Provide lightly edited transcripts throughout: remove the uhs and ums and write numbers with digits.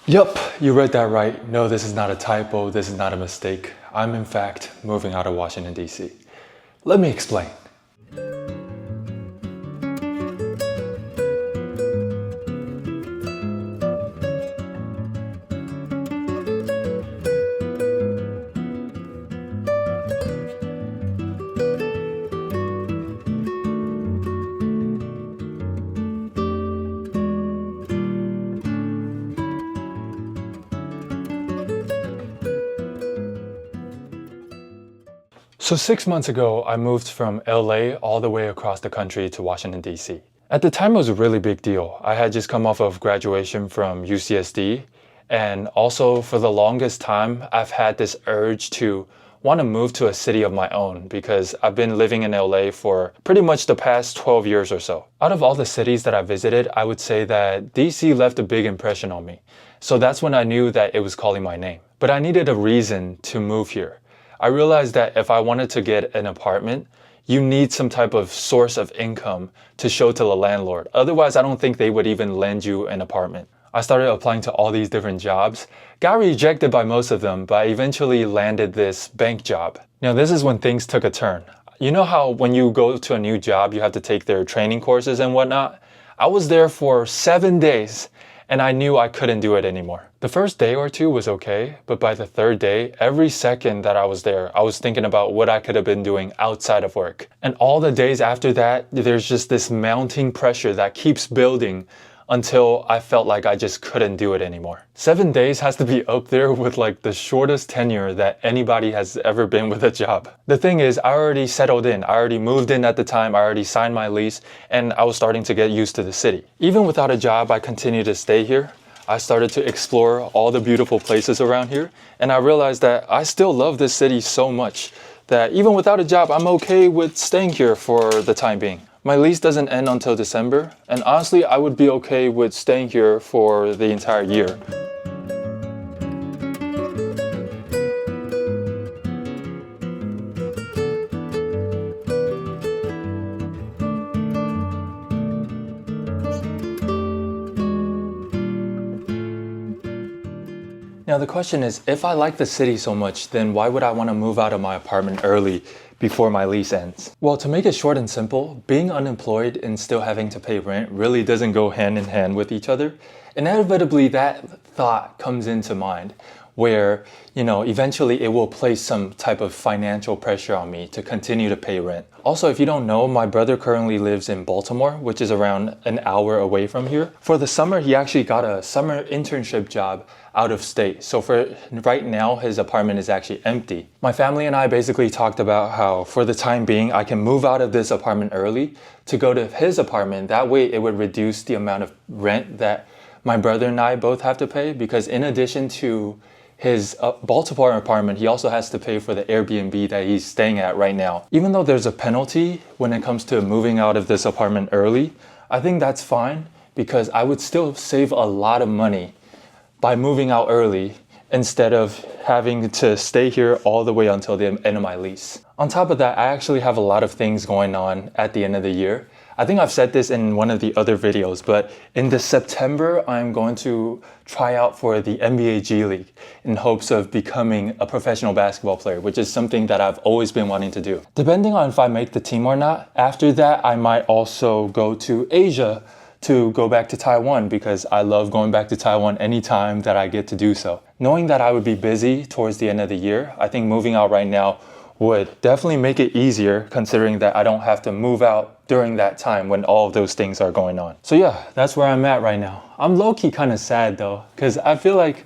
Yup, you read that right. No, this is not a typo, this is not a mistake. I'm in fact moving out of Washington, D.C. Let me explain. So 6 months ago, I moved from LA all the way across the country to Washington, D.C. At the time, it was a really big deal. I had just come off of graduation from UCSD, and also for the longest time, I've had this urge to want to move to a city of my own because I've been living in LA for pretty much the past 12 years or so. Out of all the cities that I visited, I would say that DC left a big impression on me. So that's when I knew that it was calling my name. But I needed a reason to move here. I realized that if I wanted to get an apartment, you need some type of source of income to show to the landlord. Otherwise, I don't think they would even lend you an apartment. I started applying to all these different jobs, got rejected by most of them, but I eventually landed this bank job. Now, this is when things took a turn. You know how when you go to a new job, you have to take their training courses and whatnot? I was there for 7 days and I knew I couldn't do it anymore. The first day or two was okay, but by the third day, every second that I was there, I was thinking about what I could have been doing outside of work. And all the days after that, there's just this mounting pressure that keeps building until I felt like I just couldn't do it anymore. 7 days has to be up there with like the shortest tenure that anybody has ever been with a job. The thing is, I already settled in. I already moved in at the time. I already signed my lease and I was starting to get used to the city. Even without a job, I continued to stay here. I started to explore all the beautiful places around here and I realized that I still love this city so much that even without a job, I'm okay with staying here for the time being. My lease doesn't end until December, and honestly, I would be okay with staying here for the entire year. Now the question is, if I like the city so much, then why would I want to move out of my apartment early before my lease ends? Well, to make it short and simple, being unemployed and still having to pay rent really doesn't go hand in hand with each other. Inevitably, that thought comes into mind where, eventually it will place some type of financial pressure on me to continue to pay rent. Also, if you don't know, my brother currently lives in Baltimore, which is around an hour away from here. For the summer, he actually got a summer internship job out of state. So for right now, his apartment is actually empty. My family and I basically talked about how for the time being, I can move out of this apartment early to go to his apartment. That way it would reduce the amount of rent that my brother and I both have to pay, because in addition to his Baltimore apartment, he also has to pay for the Airbnb that he's staying at right now. Even though there's a penalty when it comes to moving out of this apartment early, I think that's fine because I would still save a lot of money by moving out early instead of having to stay here all the way until the end of my lease. On top of that, I actually have a lot of things going on at the end of the year. I think I've said this in one of the other videos, but in this September, I'm going to try out for the NBA G League in hopes of becoming a professional basketball player, which is something that I've always been wanting to do. Depending on if I make the team or not, after that, I might also go to Asia to go back to Taiwan because I love going back to Taiwan anytime that I get to do so. Knowing that I would be busy towards the end of the year, I think moving out right now would definitely make it easier considering that I don't have to move out during that time when all of those things are going on. So yeah, that's where I'm at right now. I'm low-key kind of sad though, because I feel like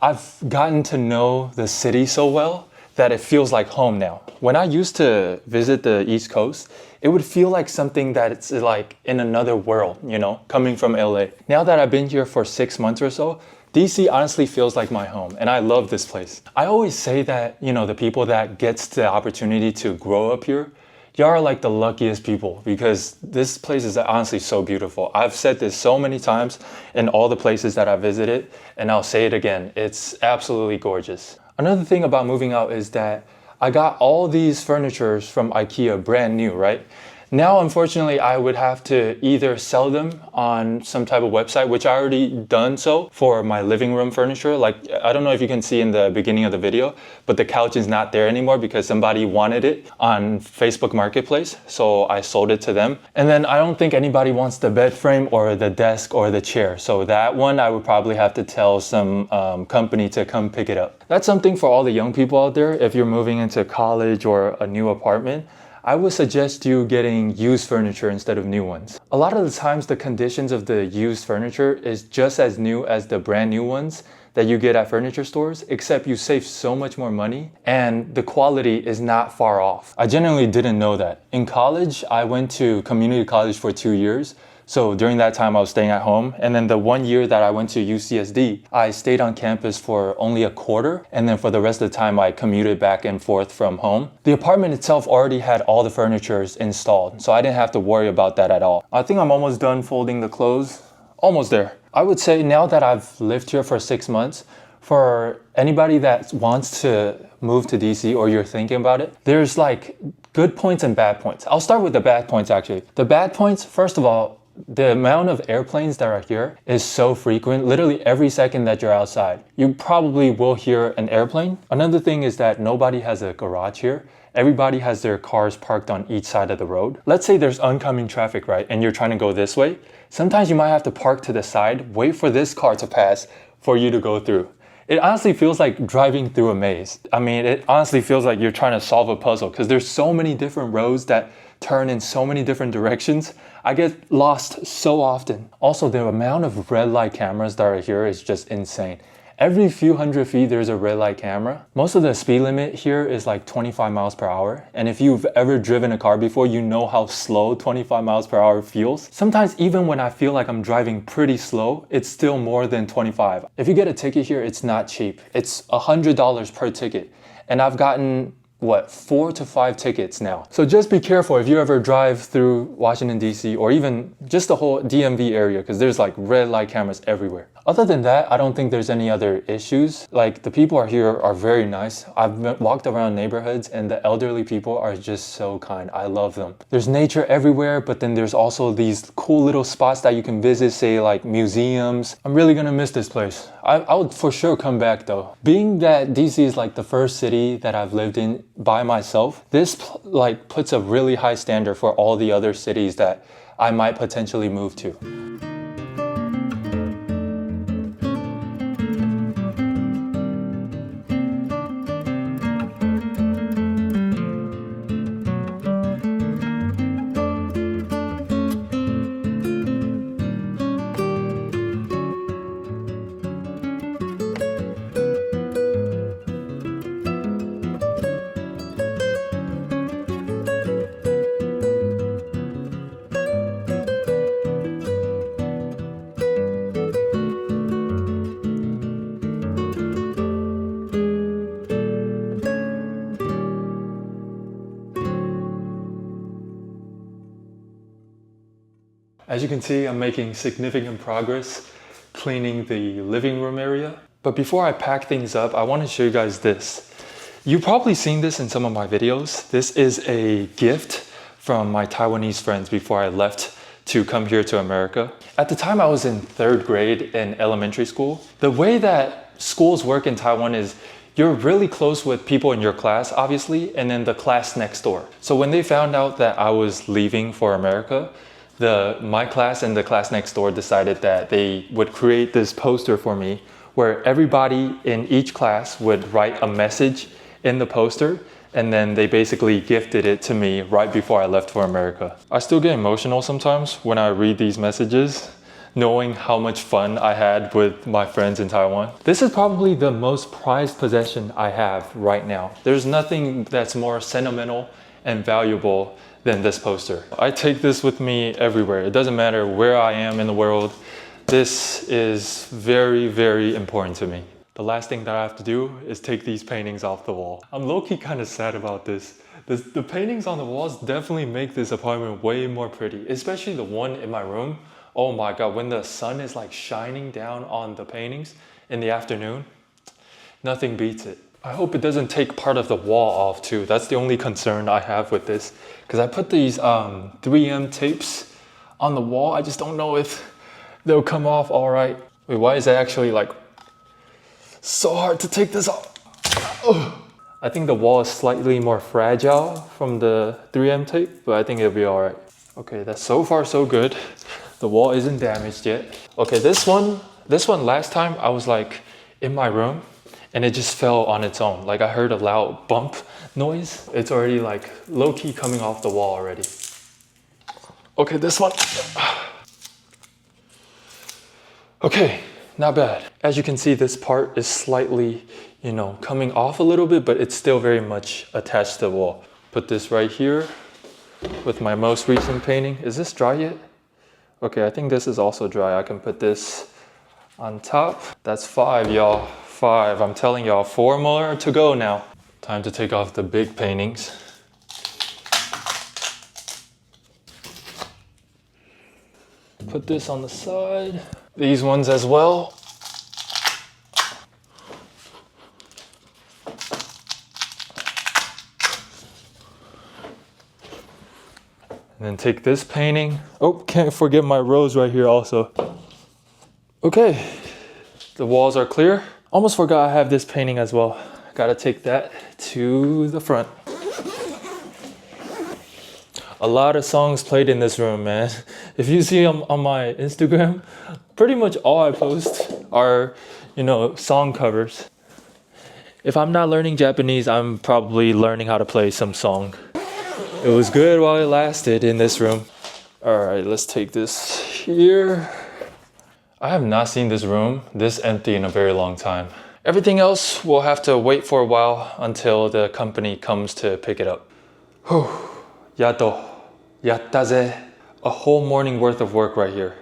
I've gotten to know the city so well that it feels like home now. When I used to visit the East Coast, it would feel like something that it's like in another world, coming from LA. Now that I've been here for 6 months or so, DC honestly feels like my home and I love this place. I always say that, the people that gets the opportunity to grow up here, y'all are like the luckiest people because this place is honestly so beautiful. I've said this so many times in all the places that I visited and I'll say it again. It's absolutely gorgeous. Another thing about moving out is that I got all these furnitures from IKEA brand new, right? Now, unfortunately, I would have to either sell them on some type of website, which I already done so for my living room furniture. Like, I don't know if you can see in the beginning of the video, but the couch is not there anymore because somebody wanted it on Facebook Marketplace. So I sold it to them. And then I don't think anybody wants the bed frame or the desk or the chair. So that one, I would probably have to tell some company to come pick it up. That's something for all the young people out there. If you're moving into college or a new apartment, I would suggest you getting used furniture instead of new ones. A lot of the times the conditions of the used furniture is just as new as the brand new ones that you get at furniture stores, except you save so much more money and the quality is not far off. I genuinely didn't know that. In college, I went to community college for 2 years. So during that time, I was staying at home. And then the 1 year that I went to UCSD, I stayed on campus for only a quarter. And then for the rest of the time, I commuted back and forth from home. The apartment itself already had all the furniture installed, so I didn't have to worry about that at all. I think I'm almost done folding the clothes. Almost there. I would say now that I've lived here for 6 months, for anybody that wants to move to DC or you're thinking about it, there's like good points and bad points. I'll start with the bad points actually. The bad points, first of all, the amount of airplanes that are here is so frequent. Literally every second that you're outside, you probably will hear an airplane. Another thing is that nobody has a garage here. Everybody has their cars parked on each side of the road. Let's say there's oncoming traffic, right? And you're trying to go this way. Sometimes you might have to park to the side, wait for this car to pass for you to go through. It honestly feels like driving through a maze. I mean, it honestly feels like you're trying to solve a puzzle because there's so many different roads that turn in so many different directions. I get lost so often. Also, the amount of red light cameras that are here is just insane. Every few hundred feet, there's a red light camera. Most of the speed limit here is like 25 miles per hour. And if you've ever driven a car before, you know how slow 25 miles per hour feels. Sometimes even when I feel like I'm driving pretty slow, it's still more than 25. If you get a ticket here, it's not cheap. It's $100 per ticket. And I've gotten 4 to 5 tickets now. So just be careful if you ever drive through Washington, DC, or even just the whole DMV area, because there's like red light cameras everywhere. Other than that, I don't think there's any other issues. Like the people here are very nice. I've walked around neighborhoods and the elderly people are just so kind. I love them. There's nature everywhere, but then there's also these cool little spots that you can visit, say like museums. I'm really gonna miss this place. I would for sure come back though. Being that DC is like the first city that I've lived in by myself, this like puts a really high standard for all the other cities that I might potentially move to. As you can see, I'm making significant progress cleaning the living room area. But before I pack things up, I want to show you guys this. You've probably seen this in some of my videos. This is a gift from my Taiwanese friends before I left to come here to America. At the time I was in 3rd grade in elementary school. The way that schools work in Taiwan is you're really close with people in your class, obviously, and then the class next door. So when they found out that I was leaving for America, my class and the class next door decided that they would create this poster for me where everybody in each class would write a message in the poster, and then they basically gifted it to me right before I left for America. I still get emotional sometimes when I read these messages, knowing how much fun I had with my friends in Taiwan. This is probably the most prized possession I have right now. There's nothing that's more sentimental and valuable than this poster. I take this with me everywhere. It doesn't matter where I am in the world. This is very, very important to me. The last thing that I have to do is take these paintings off the wall. I'm low-key kind of sad about this. The paintings on the walls definitely make this apartment way more pretty, especially the one in my room. Oh my God, when the sun is like shining down on the paintings in the afternoon, nothing beats it. I hope it doesn't take part of the wall off too. That's the only concern I have with this. Because I put these 3M tapes on the wall. I just don't know if they'll come off all right. Wait, why is it actually like so hard to take this off? Oh. I think the wall is slightly more fragile from the 3M tape, but I think it'll be all right. Okay, that's so far so good. The wall isn't damaged yet. Okay, this one last time I was like in my room and it just fell on its own. Like I heard a loud bump noise. It's already like low-key coming off the wall already. Okay, this one. Okay, not bad. As you can see, this part is slightly, coming off a little bit, but it's still very much attached to the wall. Put this right here with my most recent painting. Is this dry yet? Okay, I think this is also dry. I can put this on top. That's 5, y'all. 5. I'm telling y'all, 4 more to go now. Time to take off the big paintings. Put this on the side. These ones as well. And then take this painting. Oh, can't forget my rose right here also. Okay, the walls are clear. Almost forgot I have this painting as well. Gotta take that to the front. A lot of songs played in this room, man. If you see on my Instagram, pretty much all I post are, song covers. If I'm not learning Japanese, I'm probably learning how to play some song. It was good while it lasted in this room. All right, let's take this here. I have not seen this room this empty in a very long time. Everything else will have to wait for a while until the company comes to pick it up. Whew. Yato. Yattaze. A whole morning worth of work right here.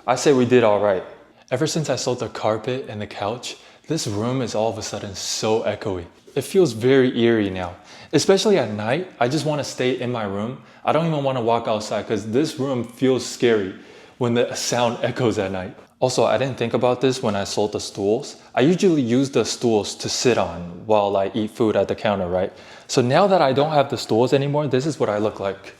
I say we did all right. Ever since I sold the carpet and the couch, this room is all of a sudden so echoey. It feels very eerie now. Especially at night, I just want to stay in my room. I don't even want to walk outside because this room feels scary when the sound echoes at night. Also, I didn't think about this when I sold the stools. I usually use the stools to sit on while I eat food at the counter, right? So now that I don't have the stools anymore, this is what I look like.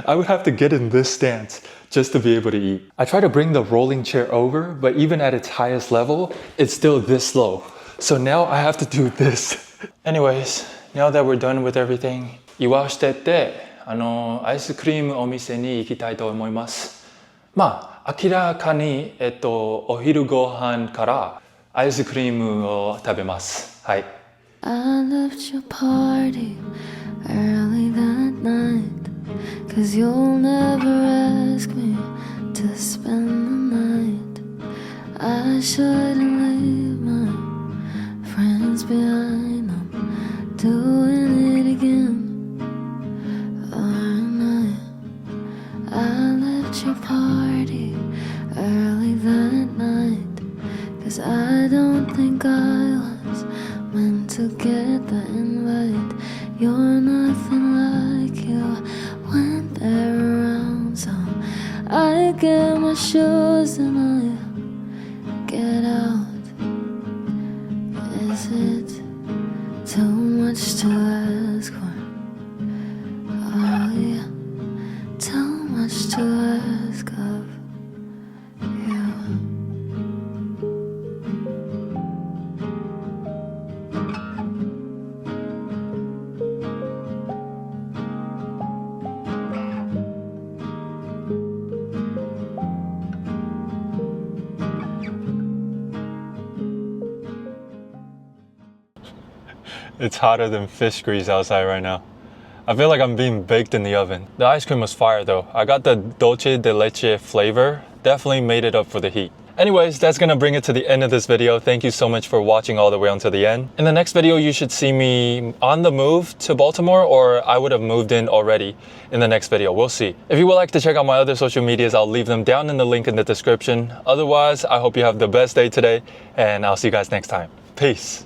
I would have to get in this stance just to be able to eat. I try to bring the rolling chair over, but even at its highest level, it's still this low. So now I have to do this. Anyways, now that we're done with everything, 言わしてて、アイスクリームお店に行きたいと思います。まあ、明らかに、お昼ご飯からアイスクリームを食べます。はい。I left your party early that night, 'cause you'll never ask me to spend the night. I shouldn't leave my friends behind, I'm doing it again. I left your party early that night, 'cause I don't think I was meant to get the invite. You're nothing like you when they're around, so I get my shoes and I get out. Is it too much to ask for? Oh yeah, too much to ask of you. It's hotter than fish grease outside right now. I feel like I'm being baked in the oven. The ice cream was fire though. I got the dulce de leche flavor. Definitely made it up for the heat. Anyways, that's gonna bring it to the end of this video. Thank you so much for watching all the way until the end. In the next video, you should see me on the move to Baltimore, or I would have moved in already in the next video. We'll see. If you would like to check out my other social medias, I'll leave them down in the link in the description. Otherwise, I hope you have the best day today, and I'll see you guys next time. Peace.